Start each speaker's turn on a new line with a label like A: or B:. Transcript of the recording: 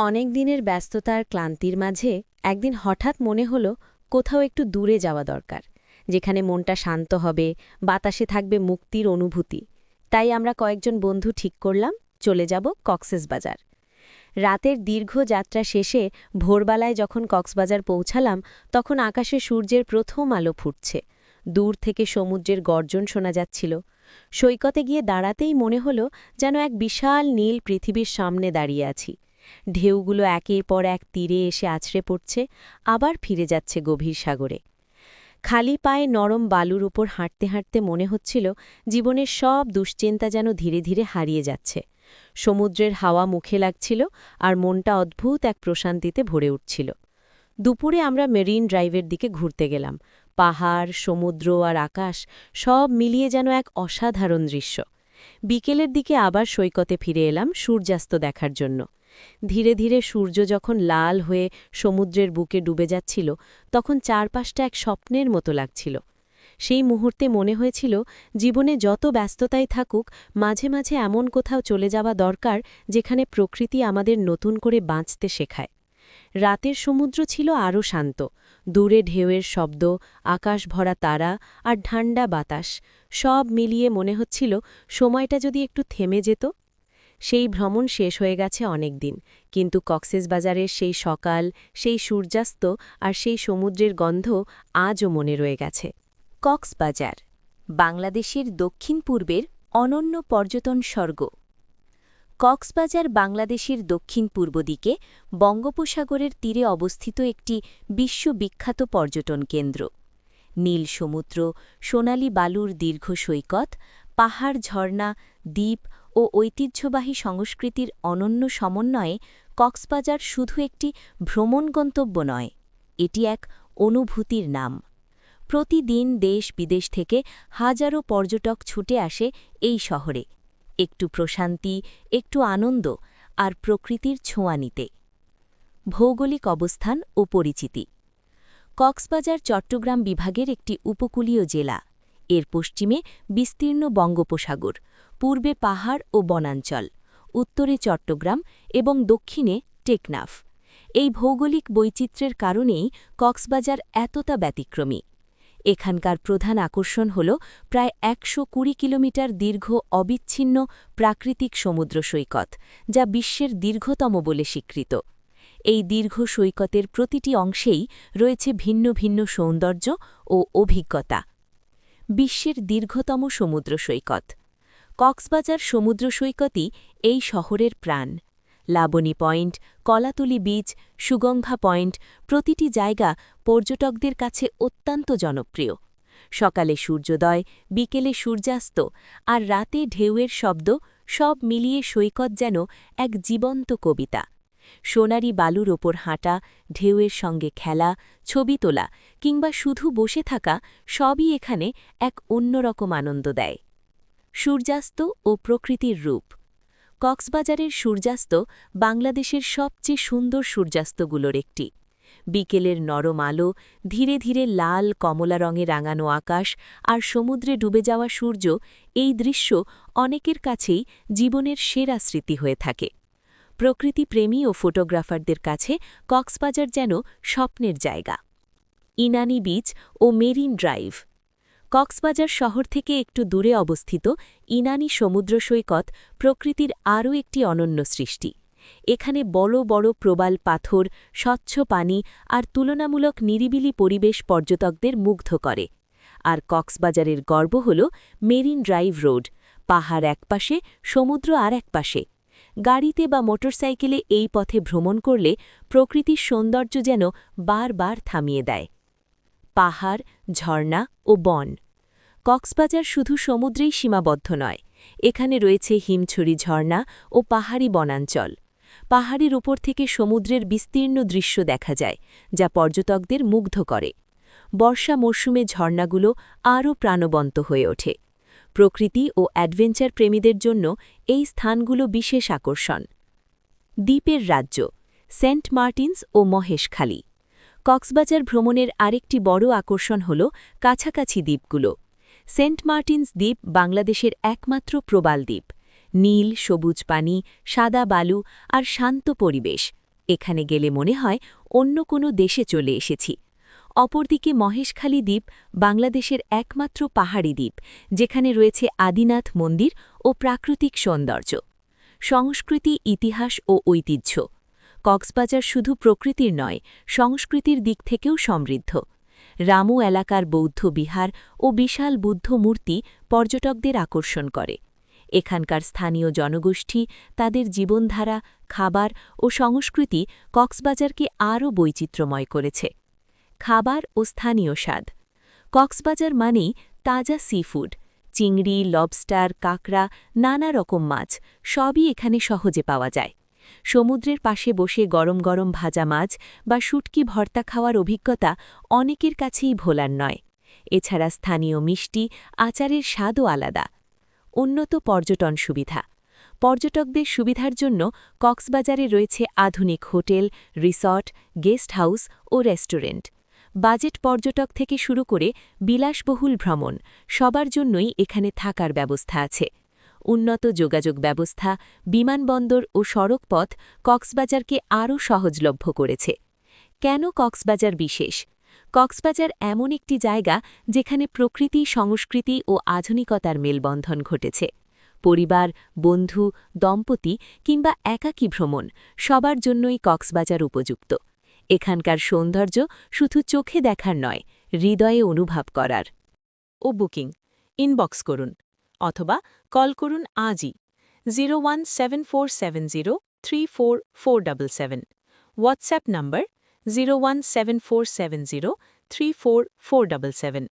A: অনেক দিনের ব্যস্ততার ক্লান্তির মাঝে একদিন হঠাৎ মনে হলো কোথাও একটু দূরে যাওয়া দরকার, যেখানে মনটা শান্ত হবে, বাতাসে থাকবে মুক্তির অনুভূতি। তাই আমরা কয়েকজন বন্ধু ঠিক করলাম চলে যাব কক্সবাজার। রাতের দীর্ঘ যাত্রা শেষে ভোরবেলায় যখন কক্সবাজার পৌঁছালাম, তখন আকাশে সূর্যের প্রথম আলো ফুটছে। দূর থেকে সমুদ্রের গর্জন শোনা যাচ্ছিল। সৈকতে গিয়ে দাঁড়াতেই মনে হলো যেন এক বিশাল নীল পৃথিবীর সামনে দাঁড়িয়ে আছি। ঢেউগুলো একের পর এক তীরে এসে আছড়ে পড়ছে, আবার ফিরে যাচ্ছে গভীর সাগরে। খালি পায়ে নরম বালুর উপর হাঁটতে হাঁটতে মনে হচ্ছিল জীবনের সব দুশ্চিন্তা যেন ধীরে ধীরে হারিয়ে যাচ্ছে। সমুদ্রের হাওয়া মুখে লাগছিল, আর মনটা অদ্ভুত এক প্রশান্তিতে ভরে উঠছিল। দুপুরে আমরা মেরিন ড্রাইভের দিকে ঘুরতে গেলাম। পাহাড়, সমুদ্র আর আকাশ সব মিলিয়ে যেন এক অসাধারণ দৃশ্য। বিকেলের দিকে আবার সৈকতে ফিরে এলাম সূর্যাস্ত দেখার জন্য। ধীরে ধীরে সূর্য যখন লাল হয়ে সমুদ্রের বুকে ডুবে যাচ্ছিল, তখন চারপাশটা এক স্বপ্নের মতো লাগছিল। সেই মুহূর্তে মনে হয়েছিল জীবনে যত ব্যস্ততাই থাকুক, মাঝে মাঝে এমন কোথাও চলে যাওয়া দরকার যেখানে প্রকৃতি আমাদের নতুন করে বাঁচতে শেখায়। রাতের সমুদ্র ছিল আরও শান্ত। দূরে ঢেউয়ের শব্দ, আকাশ ভরা তারা আর ঠান্ডা বাতাস সব মিলিয়ে মনে হচ্ছিল সময়টা যদি একটু থেমে যেত। সেই ভ্রমণ শেষ হয়ে গেছে অনেক দিন, কিন্তু কক্সবাজারের সেই সকাল, সেই সূর্যাস্ত আর সেই সমুদ্রের গন্ধ আজও মনে রয়ে গেছে।
B: কক্সবাজার বাংলাদেশের দক্ষিণ পূর্বের অনন্য পর্যটন স্বর্গ। কক্সবাজার বাংলাদেশের দক্ষিণ পূর্ব দিকে বঙ্গোপসাগরের তীরে অবস্থিত একটি বিশ্ববিখ্যাত পর্যটন কেন্দ্র। নীল সমুদ্র, সোনালি বালুর দীর্ঘ সৈকত, পাহাড়, ঝর্ণা, দ্বীপ ও ঐতিহ্যবাহী সংস্কৃতির অনন্য সমন্বয়ে কক্সবাজার শুধু একটি ভ্রমণ গন্তব্য নয়, এটি এক অনুভূতির নাম। প্রতিদিন দেশ বিদেশ থেকে হাজারো পর্যটক ছুটে আসে এই শহরে, একটু প্রশান্তি, একটু আনন্দ আর প্রকৃতির ছোঁয়া নিতে। ভৌগোলিক অবস্থান ও পরিচিতি। কক্সবাজার চট্টগ্রাম বিভাগের একটি উপকূলীয় জেলা। এর পশ্চিমে বিস্তীর্ণ বঙ্গোপসাগর, পূর্বে পাহাড় ও বনাঞ্চল, উত্তরে চট্টগ্রাম এবং দক্ষিণে টেকনাফ। এই ভৌগোলিক বৈচিত্র্যের কারণেই কক্সবাজার এতটা ব্যতিক্রমী। এখানকার প্রধান আকর্ষণ হল প্রায় ১২০ কিলোমিটার দীর্ঘ অবিচ্ছিন্ন প্রাকৃতিক সমুদ্র সৈকত, যা বিশ্বের দীর্ঘতম বলে স্বীকৃত। এই দীর্ঘ সৈকতের প্রতিটি অংশেই রয়েছে ভিন্ন ভিন্ন সৌন্দর্য ও অভিজ্ঞতা। বিশ্বের দীর্ঘতম সমুদ্র সৈকত। কক্সবাজার সমুদ্র সৈকতই এই শহরের প্রাণ। Laboni Point, Kolatoli beach, Sugandha point প্রতিটি জায়গা পর্যটকদের কাছে অত্যন্ত জনপ্রিয়। সকালে সূর্যোদয়, বিকেলে সূর্যাস্ত আর রাতে ঢেউয়ের শব্দ সব মিলিয়ে সৈকত যেন এক জীবন্ত কবিতা। সোনারি বালুর ওপর হাঁটা, ঢেউয়ের সঙ্গে খেলা, ছবি তোলা কিংবা শুধু বসে থাকা সবই এখানে এক অন্যরকম আনন্দ দেয়। সূর্যাস্ত ও প্রকৃতির রূপ। কক্সবাজারের সূর্যাস্ত বাংলাদেশের সবচেয়ে সুন্দর সূর্যাস্তগুলোর একটি। বিকেলের নরম আলো, ধীরে ধীরে লাল কমলা রঙে রাঙানো আকাশ আর সমুদ্রে ডুবে যাওয়া সূর্য, এই দৃশ্য অনেকের কাছেই জীবনের সেরা স্মৃতি হয়ে থাকে। প্রকৃতিপ্রেমী ও ফটোগ্রাফারদের কাছে কক্সবাজার যেন স্বপ্নের জায়গা। ইনানি বিচ ও মেরিন ড্রাইভ। কক্সবাজার শহর থেকে একটু দূরে অবস্থিত ইনানি সমুদ্র সৈকত প্রকৃতির আরও একটি অনন্য সৃষ্টি। এখানে বড় বড় প্রবাল পাথর, স্বচ্ছ পানি আর তুলনামূলক নিরিবিলি পরিবেশ পর্যটকদের মুগ্ধ করে। আর কক্সবাজারের গর্ব হল মেরিন ড্রাইভ রোড, পাহাড় একপাশে, সমুদ্র আর একপাশে। গাড়িতে বা মোটরসাইকেলে এই পথে ভ্রমণ করলে প্রকৃতির সৌন্দর্য যেন বারবার থামিয়ে দেয়। পাহাড়, ঝর্ণা ও বন। কক্সবাজার শুধু সমুদ্রেই সীমাবদ্ধ নয়, এখানে রয়েছে হিমছড়ি ঝর্ণা ও পাহাড়ি বনাঞ্চল। পাহাড়ের উপর থেকে সমুদ্রের বিস্তীর্ণ দৃশ্য দেখা যায়, যা পর্যটকদের মুগ্ধ করে। বর্ষা মরশুমে ঝর্ণাগুলো আরও প্রাণবন্ত হয়ে ওঠে। প্রকৃতি ও অ্যাডভেঞ্চার প্রেমীদের জন্য এই স্থানগুলো বিশেষ আকর্ষণ। দ্বীপের রাজ্য। সেন্ট মার্টিনস ও মহেশখালী। কক্সবাজার ভ্রমণের আরেকটি বড় আকর্ষণ হল কাছাকাছি দ্বীপগুলো। সেন্ট মার্টিনস দ্বীপ বাংলাদেশের একমাত্র প্রবাল দ্বীপ। নীল সবুজ পানি, সাদা বালু আর শান্ত পরিবেশ, এখানে গেলে মনে হয় অন্য কোনো দেশে চলে এসেছি। অপরদিকে মহেশখালী দ্বীপ বাংলাদেশের একমাত্র পাহাড়ি দ্বীপ, যেখানে রয়েছে আদিনাথ মন্দির ও প্রাকৃতিক সৌন্দর্য, সংস্কৃতি, ইতিহাস ও ঐতিহ্য। কক্সবাজার শুধু প্রকৃতির নয়, সংস্কৃতির দিক থেকেও সমৃদ্ধ। রামু এলাকার বৌদ্ধ বিহার ও বিশাল বুদ্ধ মূর্তি পর্যটকদের আকর্ষণ করে। এখানকার স্থানীয় জনগোষ্ঠী, তাদের জীবনধারা, খাবার ও সংস্কৃতি কক্সবাজারকে আরও বৈচিত্র্যময় করেছে। খাবার ও স্থানীয় স্বাদ। কক্সবাজার মানেই তাজা সিফুড, চিংড়ি, লবস্টার, কাঁকড়া, নানা রকম মাছ সবই এখানে সহজে পাওয়া যায়। সমুদ্রের পাশে বসে গরম গরম ভাজা মাছ বা শুটকি ভর্তা খাওয়ার অভিজ্ঞতা অনেকের কাছেই ভোলার নয়। এছাড়া স্থানীয় মিষ্টি, আচারের স্বাদও আলাদা। উন্নত পর্যটন সুবিধা। পর্যটকদের সুবিধার জন্য কক্সবাজারে রয়েছে আধুনিক হোটেল, রিসর্ট, গেস্ট হাউস ও রেস্টুরেন্ট। বাজেট পর্যটক থেকে শুরু করে বিলাসবহুল ভ্রমণ সবার জন্যই এখানে থাকার ব্যবস্থা আছে। উন্নত যোগাযোগ ব্যবস্থা, বিমানবন্দর ও সড়কপথ কক্সবাজারকে আরও সহজলভ্য করেছে। কেন কক্সবাজার বিশেষ? কক্সবাজার এমন একটি জায়গা যেখানে প্রকৃতি, সংস্কৃতি ও আধুনিকতার মেলবন্ধন ঘটেছে। পরিবার, বন্ধু, দম্পতি কিংবা একাকী ভ্রমণ সবার জন্যই কক্সবাজার উপযুক্ত। এখানকার সৌন্দর্য শুধু চোখে দেখার নয়, হৃদয়ে অনুভব করার।
A: ও বুকিং ইনবক্স করুন অথবা কল করুন আজই 01747034477, হোয়াটসঅ্যাপ নম্বর 01747034477।